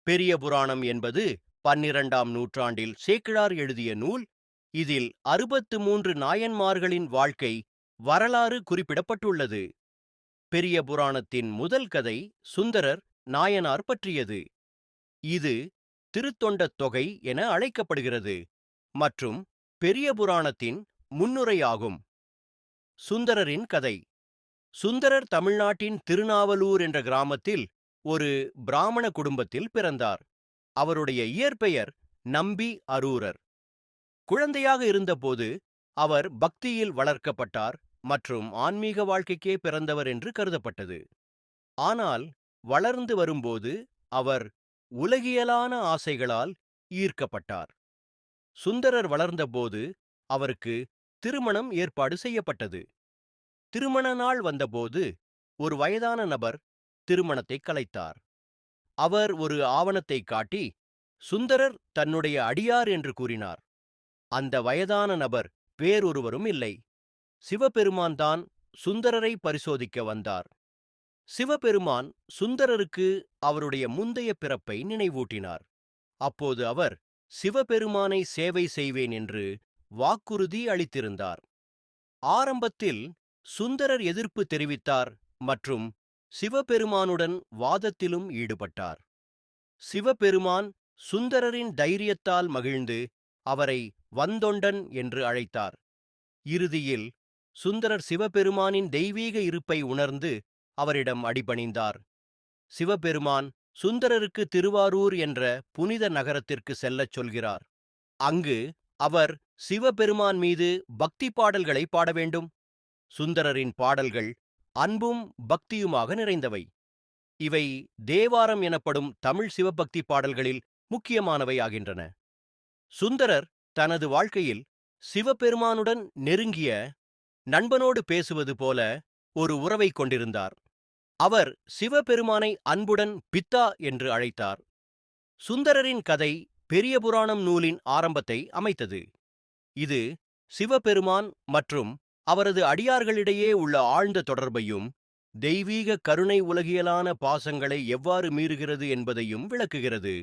பெரிய புராணம் என்பது 12ஆம் நூற்றாண்டில் சேக்கிழார் எழுதிய நூல். இதில் 63 நாயன்மார்களின் வாழ்க்கை வரலாறு குறிப்பிடப்பட்டுள்ளது. பெரிய புராணத்தின் முதல் கதை சுந்தரர் நாயனார் பற்றியது. இது திருத்தொண்டத் தொகை என அழைக்கப்படுகிறது மற்றும் பெரிய புராணத்தின் முன்னுரையாகும். சுந்தரரின் கதை. சுந்தரர் தமிழ்நாட்டின் திருநாவலூர் என்ற கிராமத்தில் ஒரு பிராமண குடும்பத்தில் பிறந்தார். அவருடைய இயற்பெயர் நம்பி அரூரர். குழந்தையாக இருந்தபோது அவர் பக்தியில் வளர்க்கப்பட்டார் மற்றும் ஆன்மீக வாழ்க்கைக்கே பிறந்தவர் என்று கருதப்பட்டது. ஆனால் வளர்ந்து வரும்போது அவர் உலகியலான ஆசைகளால் ஈர்க்கப்பட்டார். சுந்தரர் வளர்ந்தபோது அவருக்கு திருமணம் ஏற்பாடு செய்யப்பட்டது. திருமண நாள் வந்தபோது ஒரு வயதான நபர் திருமணத்தை கலைத்தார். அவர் ஒரு ஆவணத்தை காட்டி சுந்தரர் தன்னுடைய அடியார் என்று கூறினார். அந்த வயதான நபர் வேறொருவரும் இல்லை, சிவபெருமான் தான் சுந்தரரை பரிசோதிக்க வந்தார். சிவபெருமான் சுந்தரருக்கு அவருடைய முந்தைய பிறப்பை நினைவூட்டினார். அப்போது அவர் சிவபெருமானை சேவை செய்வேன் என்று வாக்குறுதி அளித்திருந்தார். ஆரம்பத்தில் சுந்தரர் எதிர்ப்பு தெரிவித்தார் மற்றும் சிவபெருமானுடன் வாதத்திலும் ஈடுபட்டார். சிவபெருமான் சுந்தரரின் தைரியத்தால் மகிழ்ந்து அவரை வந்தொண்டன் என்று அழைத்தார். இறுதியில் சுந்தரர் சிவபெருமானின் தெய்வீக இருப்பை உணர்ந்து அவரிடம் அடிபணிந்தார். சிவபெருமான் சுந்தரருக்கு திருவாரூர் என்ற புனித நகரத்திற்கு செல்லச் சொல்கிறார். அங்கு அவர் சிவபெருமான் மீது பக்தி பாடல்களை பாட வேண்டும். சுந்தரரின் பாடல்கள் அன்பும் பக்தியுமாக நிறைந்தவை. இவை தேவாரம் எனப்படும் தமிழ் சிவபக்தி பாடல்களில் முக்கியமானவை ஆகின்றன. சுந்தரர் தனது வாழ்க்கையில் சிவபெருமானுடன் நெருங்கிய நண்பனோடு பேசுவது போல ஒரு உறவை கொண்டிருந்தார். அவர் சிவபெருமானை அன்புடன் பித்தா என்று அழைத்தார். சுந்தரரின் கதை பெரிய புராணம் நூலின் ஆரம்பத்தை அமைத்தது. இது சிவபெருமான் மற்றும் அவரது அடியார்களிடையே உள்ள ஆழ்ந்த தொடர்பையும் தெய்வீக கருணை உலகியலான பாசங்களை எவ்வாறு மீறுகிறது என்பதையும் விளக்குகிறது.